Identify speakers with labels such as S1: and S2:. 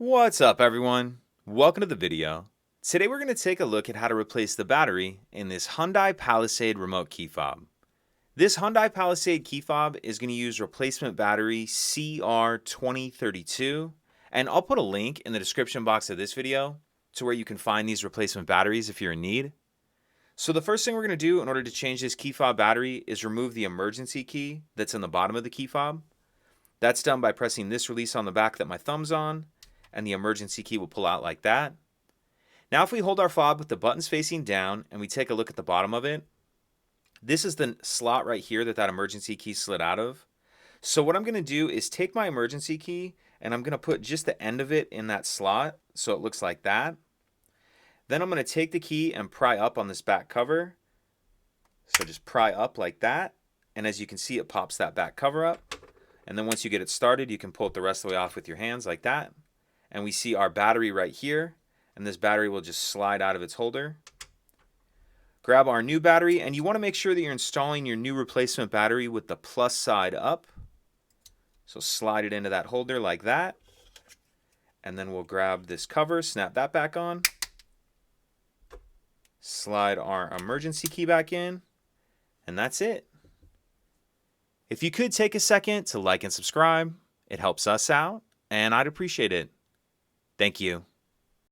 S1: What's up, everyone? Welcome to the video. Today we're going to take a look at how to replace the battery in this Hyundai Palisade remote key fob. This Hyundai Palisade key fob is going to use replacement battery CR2032, and I'll put a link in the description box of this video to where you can find these replacement batteries if you're in need. So the first thing we're going to do in order to change this key fob battery is remove the emergency key that's in the bottom of the key fob. That's done by pressing this release on the back that my thumb's on, and the emergency key will pull out like that. Now if we hold our fob with the buttons facing down and we take a look at the bottom of it, this is the slot right here that emergency key slid out of. So what I'm going to do is take my emergency key and I'm going to put just the end of it in that slot so it looks like that. Then I'm going to take the key and pry up on this back cover. So just pry up like that, and as you can see it pops that back cover up. And then once you get it started you can pull it the rest of the way off with your hands like that. And we see our battery right here, and this battery will just slide out of its holder. Grab our new battery, and you want to make sure that you're installing your new replacement battery with the plus side up. So slide it into that holder like that. And then we'll grab this cover, snap that back on. Slide our emergency key back in, and that's it. If you could take a second to like and subscribe, it helps us out, and I'd appreciate it. Thank you.